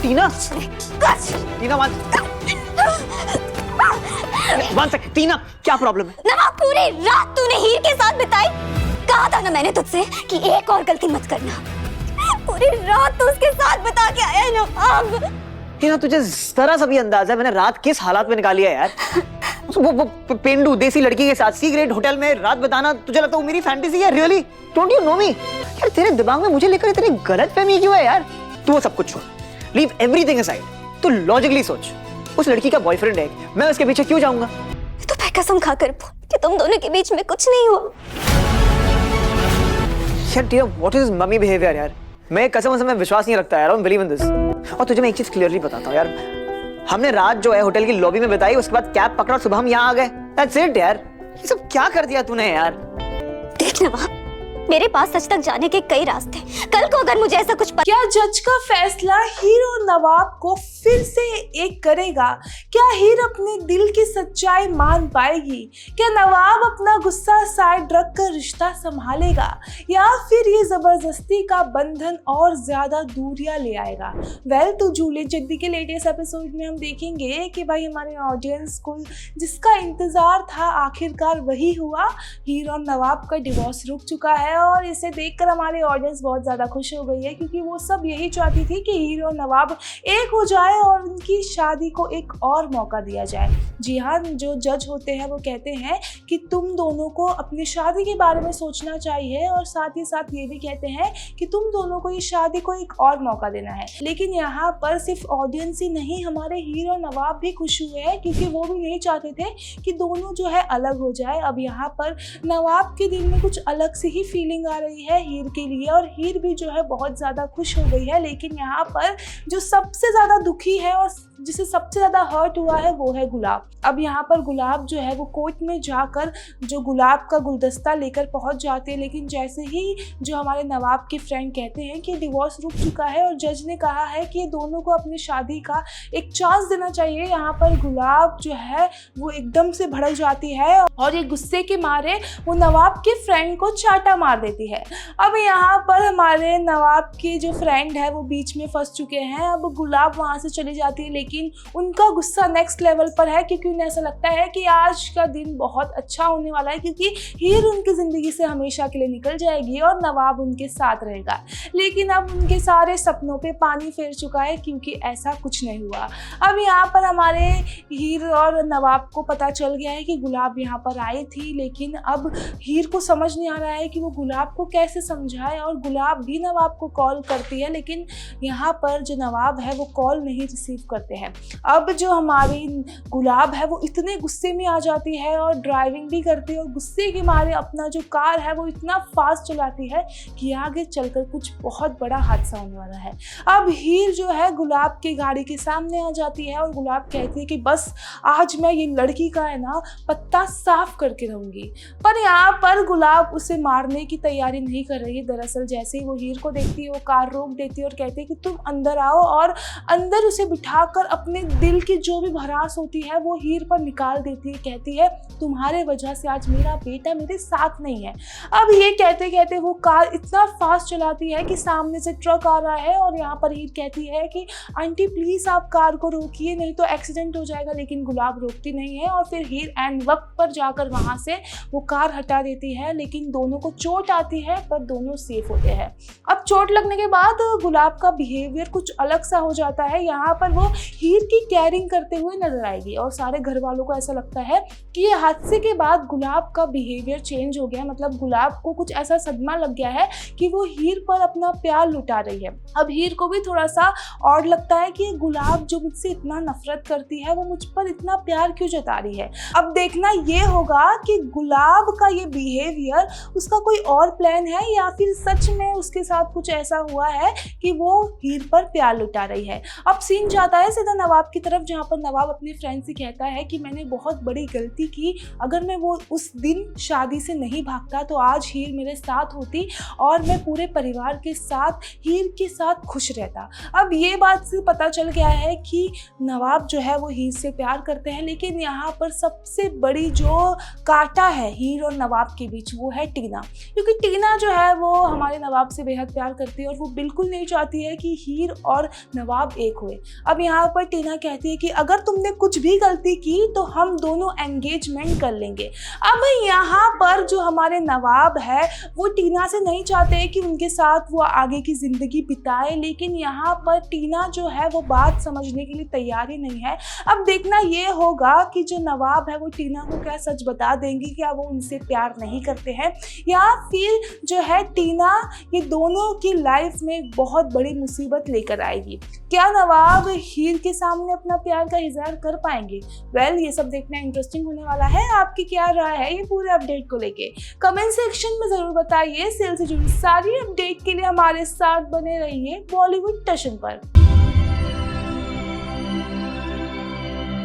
टीना, टीना one second, टीना क्या problem है? नवाब, पूरी रात तूने हीर के साथ बिताई। कहा था ना मैंने तुझसे कि एक और गलती मत करना। पूरी रात तू उसके साथ बिता के आया नवाब। टीना तुझे जरा सा भी अंदाजा है मैंने रात किस हालात में निकाली है यार? वो पेंडू देसी लड़की के साथ सी ग्रेड होटल में रात बिताना तुझे लगता है वो मेरी फैंटेसी है? रियली? डोंट यू नो मी? यार तेरे दिमाग में मुझे लेकर इतनी गलतफहमी क्यों है यार? तू वो सब कुछ छोड़, लीव एवरीथिंग असाइड। तू लॉजिकली सोच, उस लड़की का बॉयफ्रेंड है, मैं उसके पीछे क्यों जाऊंगा? तो मैं कसम खाकर बोल कि तुम दोनों के बीच में कुछ नहीं हुआ। यार टीना, व्हाट इज मम्मी बिहेवियर यार? मैं कसम से मैं विश्वास नहीं रखता यार, I don't believe in this. और तुझे मैं एक चीज क्लियरली बताता हूँ यार, हमने रात जो है होटल की लॉबी में बिताई, उसके बाद कैब पकड़ा, सुबह हम यहाँ आ गए। दैट्स इट यार। ये सब क्या कर दिया तूने यार? देख नवाब, मेरे पास सच तक जाने के कई रास्ते। कल को अगर मुझे ऐसा कुछ क्या जज का फैसला हीर और नवाब को फिर से एक करेगा? क्या हीर अपने दिल की सच्चाई मान पाएगी? क्या नवाब अपना गुस्सा साइड रख कर रिश्ता संभालेगा, या फिर ये जबरदस्ती का बंधन और ज्यादा दूरियां ले आएगा? वेल, तो जूलियट जल्दी के लेटेस्ट एपिसोड में हम देखेंगे कि भाई हमारे ऑडियंस को जिसका इंतजार था आखिरकार वही हुआ। हीर और नवाब का डिवोर्स रुक चुका है और इसे देखकर हमारे ऑडियंस बहुत ज़्यादा खुश हो गई है, क्योंकि वो सब यही चाहती थी कि हीर और नवाब एक हो जाए और उनकी शादी को एक और मौका दिया जाए। जी हाँ, जो जज होते हैं वो कहते हैं कि तुम दोनों को अपनी शादी के बारे में सोचना चाहिए, और साथ ही साथ ये भी कहते हैं कि तुम दोनों को इस शादी को एक और मौका देना है। लेकिन यहाँ पर सिर्फ ऑडियंस ही नहीं, हमारे हीर और नवाब भी खुश हुए हैं, क्योंकि वो भी यही चाहते थे कि दोनों जो है अलग हो जाए। अब यहाँ पर नवाब के दिल में कुछ अलग सी ही फीलिंग आ रही है हीर के लिए, और हीर भी जो है बहुत ज़्यादा खुश हो गई है। लेकिन यहाँ पर जो सबसे ज़्यादा दुखी है और जिसे सबसे ज़्यादा हर्ट हुआ है वो है गुलाब। अब यहाँ पर गुलाब जो है वो कोर्ट में जाकर जो गुलाब का गुलदस्ता लेकर पहुँच जाते हैं, लेकिन जैसे ही जो हमारे नवाब के फ्रेंड कहते हैं कि डिवोर्स रुक चुका है और जज ने कहा है कि दोनों को अपनी शादी का एक चांस देना चाहिए, यहाँ पर गुलाब जो है वो एकदम से भड़क जाती है और ये गुस्से के मारे वो नवाब के फ्रेंड को चाटा मार देती है। अब यहाँ पर हमारे नवाब के जो फ्रेंड है वो बीच में फंस चुके हैं। अब गुलाब वहाँ से चली जाती है, लेकिन उनका गुस्सा नेक्स्ट लेवल पर है, क्योंकि उन्हें ऐसा लगता है कि आज का दिन बहुत अच्छा होने वाला है, क्योंकि हीर उनकी ज़िंदगी से हमेशा के लिए निकल जाएगी और नवाब उनके साथ रहेगा। लेकिन अब उनके सारे सपनों पे पानी फेर चुका है, क्योंकि ऐसा कुछ नहीं हुआ। अब यहाँ पर हमारे हीर और नवाब को पता चल गया है कि गुलाब यहाँ पर आई थी, लेकिन अब हीर को समझ नहीं आ रहा है कि वो गुलाब को कैसे समझाए, और गुलाब भी नवाब को कॉल करती है, लेकिन यहाँ पर जो नवाब है वो कॉल नहीं रिसीव करते हैं। अब जो हमारी गुलाब है वो इतने गुस्से में आ जाती है और ड्राइविंग भी करती है, और गुस्से के मारे अपना जो कार है वो इतना फास्ट चलाती है कि आगे चलकर कुछ बहुत बड़ा हादसा होने वाला है। अब हीर जो है गुलाब की गाड़ी के सामने आ जाती है और गुलाब कहती है कि बस आज मैं ये लड़की का है ना पत्ता साफ करके रहूंगी। पर यहाँ पर गुलाब उसे मारने की तैयारी नहीं कर रही है। दरअसल जैसे ही वो हीर को देखती है वो कार रोक देती है और कहती है कि तुम अंदर आओ, और अंदर उसे बिठाकर अपने दिल की जो भी भड़ास होती है वो हीर पर निकाल देती है। कहती है तुम्हारे वजह से आज मेरा बेटा मेरे साथ नहीं है। अब ये कहते कहते वो कार इतना फास्ट चलाती है कि सामने से ट्रक आ रहा है, और यहाँ पर हीर कहती है कि आंटी प्लीज आप कार को रोकिए, नहीं तो एक्सीडेंट हो जाएगा। लेकिन गुलाब रोकती नहीं है, और फिर हीर एंड वक्त पर जाकर वहां से वो कार हटा देती है। लेकिन दोनों को चोट आती है, पर दोनों सेफ होते हैं। अब चोट लगने के बाद गुलाब का बिहेवियर कुछ अलग सा हो जाता है। यहाँ पर वो हीर की केयरिंग करते हुए नजर आएगी, और सारे घर वालों को ऐसा लगता है कि ये हादसे के बाद गुलाब का बिहेवियर चेंज हो गया, मतलब गुलाब को कुछ ऐसा सदमा लग गया है कि वो हीर पर अपना प्यार लुटा रही है। अब हीर को भी थोड़ा सा और लगता है कि गुलाब जो मुझसे इतना नफरत करती है वो मुझ पर इतना प्यार क्यों जता रही है। अब देखना ये होगा कि गुलाब का ये बिहेवियर उसका कोई और प्लान है, या फिर सच में उसके साथ कुछ ऐसा हुआ है कि वो हीर पर प्यार लुटा रही है। अब सीन जाता है जाता है नवाब की तरफ, जहाँ पर नवाब अपने फ्रेंड से कहता है कि मैंने बहुत बड़ी गलती की, अगर मैं वो उस दिन शादी से नहीं भागता तो आज हीर मेरे साथ होती और मैं पूरे परिवार के साथ हीर के साथ खुश रहता। अब ये बात से पता चल गया है कि नवाब जो है वो हीर से प्यार करते हैं, लेकिन यहाँ पर सबसे बड़ी जो कांटा है हीर और नवाब के बीच वो है टीना, क्योंकि टीना जो है वो हमारे नवाब से बेहद प्यार करती है और वो बिल्कुल नहीं चाहती है कि हीर और नवाब एक हुए। अब यहाँ पर टीना कहती है कि अगर तुमने कुछ भी गलती की तो हम दोनों एंगेजमेंट कर लेंगे। अब यहाँ पर जो हमारे नवाब है वो टीना से नहीं चाहते हैं कि उनके साथ वो आगे की ज़िंदगी बिताए, लेकिन यहाँ पर टीना जो है वो बात समझने के लिए तैयार ही नहीं है। अब देखना ये होगा कि जो नवाब है वो टीना को क्या सच बता देंगी, क्या वो उनसे प्यार नहीं करते हैं, या फिर जो है टीना ये दोनों की लाइफ में एक बहुत बड़ी मुसीबत लेकर आएगी। क्या नवाब हीर के सामने अपना प्यार का इजहार कर पाएंगे? वेल, ये सब देखना इंटरेस्टिंग होने वाला है। आपकी क्या राय है ये पूरे अपडेट को लेके? कमेंट सेक्शन में जरूर बताइए। सीरियल से जुड़ी सारी अपडेट के लिए हमारे साथ बने रहिए बॉलीवुड टशन पर।